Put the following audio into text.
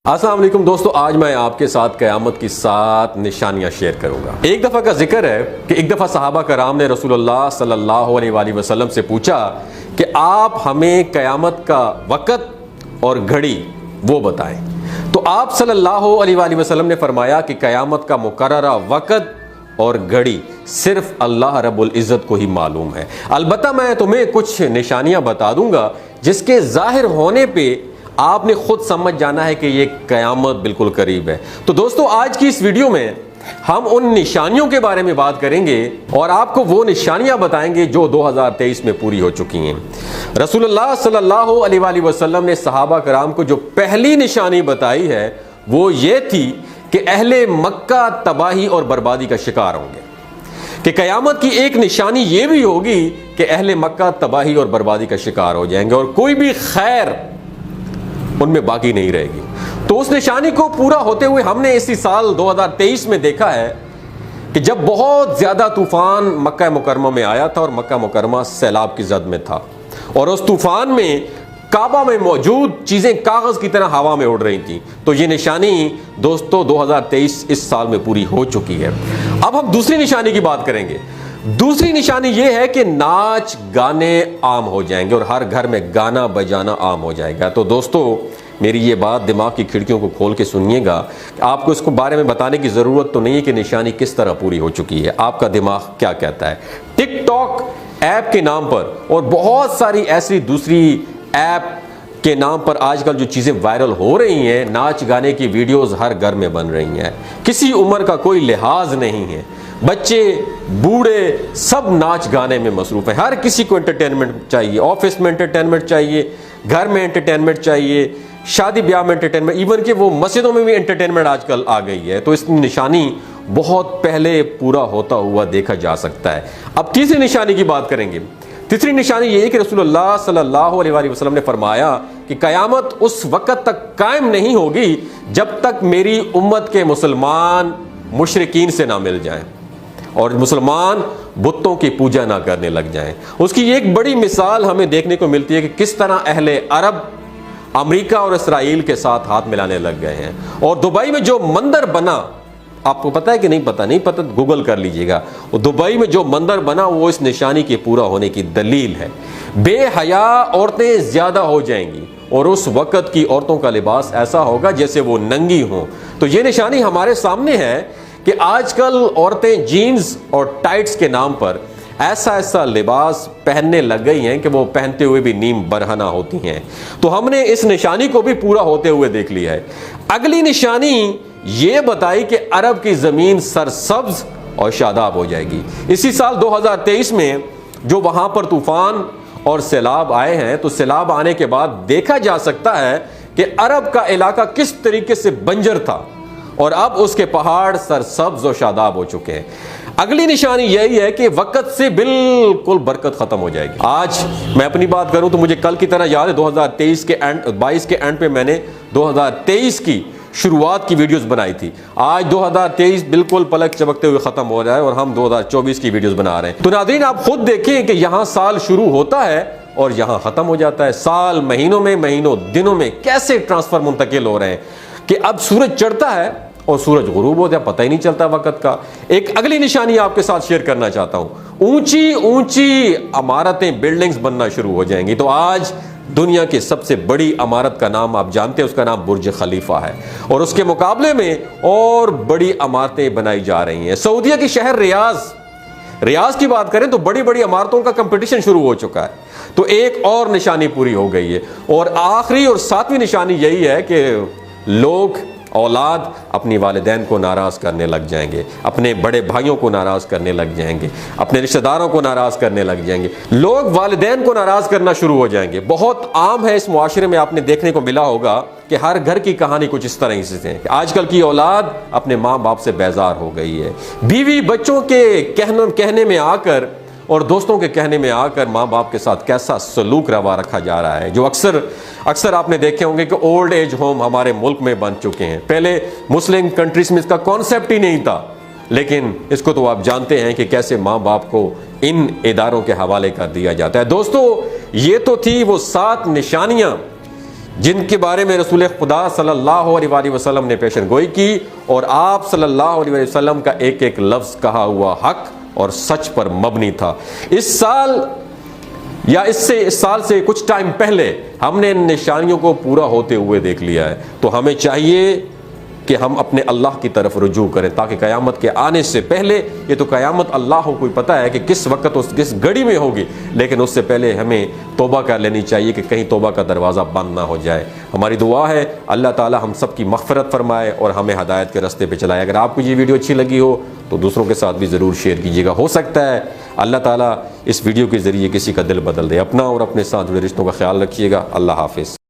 अस्सलाम वालेकुम दोस्तों, आज मैं आपके साथ क़यामत की 7 निशानियां शेयर करूंगा। एक दफ़ा का जिक्र है कि एक दफ़ा सहाबा कराम ने रसूलुल्लाह सल्लल्लाहु अलैहि वसल्लम से पूछा कि आप हमें क़यामत का वक़्त और घड़ी वो बताएं। तो आप सल्लल्लाहु अलैहि वसल्लम ने फरमाया कि क़यामत का मुकर्ररा वक़्त और घड़ी सिर्फ अल्लाह रब्बुल इज़्ज़त को ही मालूम है। अलबत्ता मैं तुम्हें कुछ निशानियां बता दूंगा जिसके ज़ाहिर होने पे आपने खुद समझ जाना है कि ये क़यामत बिल्कुल करीब है। तो दोस्तों, आज की इस वीडियो में हम उन निशानियों के बारे में बात करेंगे और आपको वो निशानियां बताएंगे जो 2023 में पूरी हो चुकी हैं। रसूलुल्लाह सल्लल्लाहु अलैहि वसल्लम ने सहाबा कराम को जो पहली निशानी बताई है वो ये थी कि अहले मक्का तबाही और बर्बादी का शिकार होंगे, कि क़यामत की एक निशानी ये भी होगी कि अहले मक्का तबाही और बर्बादी का शिकार हो जाएंगे और कोई भी खैर उनमें बाकी नहीं रहेगी। तो उस निशानी को पूरा होते हुए हमने इसी साल 2023 में देखा है कि जब बहुत ज्यादा तूफान मक्का मुकरमा में आया था और मक्का मुकरमा सैलाब की जद में था और उस तूफान में काबा में मौजूद चीजें कागज की तरह हवा में उड़ रही थी। तो ये निशानी दोस्तों 2023 इस साल में पूरी हो चुकी है। अब हम दूसरी निशानी की बात करेंगे। दूसरी निशानी यह है कि नाच गाने आम हो जाएंगे और हर घर में गाना बजाना आम हो जाएगा। तो दोस्तों, मेरी ये बात दिमाग की खिड़कियों को खोल के सुनिएगा। आपको इसको बारे में बताने की ज़रूरत तो नहीं है कि निशानी किस तरह पूरी हो चुकी है। आपका दिमाग क्या कहता है? टिकटॉक ऐप के नाम पर और बहुत सारी ऐसी दूसरी ऐप के नाम पर आजकल जो चीज़ें वायरल हो रही हैं, नाच गाने की वीडियोस हर घर में बन रही हैं। किसी उम्र का कोई लिहाज नहीं है, बच्चे बूढ़े सब नाच गाने में मसरूफ है। हर किसी को एंटरटेनमेंट चाहिए, ऑफिस में एंटरटेनमेंट चाहिए, घर में एंटरटेनमेंट चाहिए, शादी ब्याह में एंटरटेनमेंट, इवन कि वो मस्जिदों में भी एंटरटेनमेंट आजकल आ गई है। तो इस निशानी बहुत पहले पूरा होता हुआ देखा जा सकता है। अब तीसरी निशानी की बात करेंगे। तीसरी निशानी ये है कि रसूलुल्लाह सल्लल्लाहु अलैहि वसल्लम ने फरमाया कि क़यामत उस वक़्त तक कायम नहीं होगी जब तक मेरी उम्मत के मुसलमान मुशरिकीन से ना मिल जाएं और मुसलमान बुतों की पूजा ना करने लग जाएं। उसकी एक बड़ी मिसाल हमें देखने को मिलती है कि किस तरह अहले अरब अमेरिका और इसराइल के साथ हाथ मिलाने लग गए हैं। और दुबई में जो मंदिर बना, आपको पता है कि नहीं पता? नहीं पता तो गूगल कर लीजिएगा। और दुबई में जो मंदिर बना वो इस निशानी के पूरा होने की दलील है। बेहया औरतें ज्यादा हो जाएंगी और उस वक़्त की औरतों का लिबास ऐसा होगा जैसे वो नंगी हों। तो ये निशानी हमारे सामने है कि आजकल औरतें जीन्स और टाइट्स के नाम पर ऐसा ऐसा लिबास पहनने लग गई हैं कि वो पहनते हुए भी नीम बरहना होती हैं। तो हमने इस निशानी को भी पूरा होते हुए देख लिया है। अगली निशानी ये बताई कि अरब की जमीन सरसब्ज और शादाब हो जाएगी। इसी साल 2023 में जो वहां पर तूफान और सैलाब आए हैं, तो सैलाब आने के बाद देखा जा सकता है कि अरब का इलाका किस तरीके से बंजर था और अब उसके पहाड़ सरसब्ज और शादाब हो चुके हैं। अगली निशानी यही है कि वक़्त से बिल्कुल बरकत खत्म हो जाएगी। आज मैं अपनी बात करूं तो मुझे कल की तरह याद है 2023 के एंड 22 के एंड पे मैंने 2023 की शुरुआत की वीडियोस बनाई थी। आज 2023 बिल्कुल पलक चमकते हुए खत्म हो रहा है और हम 2024 की वीडियोस बना रहे हैं। तो नाज़रीन, आप खुद देखें कि यहाँ साल शुरू होता है और यहाँ खत्म हो जाता है। साल महीनों में, महीनों दिनों में कैसे ट्रांसफर मुंतकिल हो रहे हैं कि अब सूरज चढ़ता है और सूरज गुरूब हो जाए, पता ही नहीं चलता वक़्त का। एक अगली निशानी आपके साथ शेयर करना चाहता हूं। ऊंची ऊंची इमारतें, बिल्डिंग्स बनना शुरू हो जाएंगी। तो आज दुनिया की सबसे बड़ी इमारत का नाम आप जानते हैं, उसका नाम बुर्ज खलीफा है और उसके मुकाबले में और बड़ी इमारतें बनाई जा रही हैं। सऊदीया की शहर रियाज की बात करें तो बड़ी बड़ी इमारतों का कंपटीशन शुरू हो चुका है। तो एक और निशानी पूरी हो गई है। और आखिरी और 7वीं निशानी यही है कि लोग, औलाद अपनी वालिदैन को नाराज़ करने लग जाएंगे, अपने बड़े भाइयों को नाराज़ करने लग जाएंगे, अपने रिश्तेदारों को नाराज़ करने लग जाएंगे। लोग वालिदैन को नाराज़ करना शुरू हो जाएंगे। बहुत आम है इस मुआशरे में, आपने देखने को मिला होगा कि हर घर की कहानी कुछ इस तरह से है। आजकल की औलाद अपने माँ बाप से बेजार हो गई है। बीवी बच्चों के कहने में आकर और दोस्तों के कहने में आकर माँ बाप के साथ कैसा सलूक रवा रखा जा रहा है, जो अक्सर आपने देखे होंगे कि ओल्ड एज होम हमारे मुल्क में बन चुके हैं। पहले मुस्लिम कंट्रीज में इसका कॉन्सेप्ट ही नहीं था, लेकिन इसको तो आप जानते हैं कि कैसे माँ बाप को इन इदारों के हवाले कर दिया जाता है। दोस्तों, ये तो थी वो 7 निशानियां जिनके बारे में रसूल खुदा सल्लल्लाहु अलैहि वसल्लम ने पेशन गोई की और आप सल्लल्लाहु अलैहि वसल्लम का एक एक लफ्ज़ कहा हुआ हक और सच पर मबनी था। इस साल या इस साल से कुछ टाइम पहले हमने इन निशानियों को पूरा होते हुए देख लिया है। तो हमें चाहिए कि हम अपने अल्लाह की तरफ रुजू करें ताकि क़यामत के आने से पहले, ये तो क़यामत अल्लाह को पता है कि किस वक्त उस किस घड़ी में होगी, लेकिन उससे पहले हमें तौबा कर लेनी चाहिए कि कहीं तौबा का दरवाज़ा बंद ना हो जाए। हमारी दुआ है अल्लाह ताला हम सब की मग़फ़िरत फरमाए और हमें हदायत के रास्ते पे चलाए। अगर आपको ये वीडियो अच्छी लगी हो तो दूसरों के साथ भी ज़रूर शेयर कीजिएगा। हो सकता है अल्लाह ताला इस वीडियो के ज़रिए किसी का दिल बदल दे। अपना और अपने साथ जुड़े रिश्तों का ख्याल रखिएगा। अल्लाह हाफ़िज़।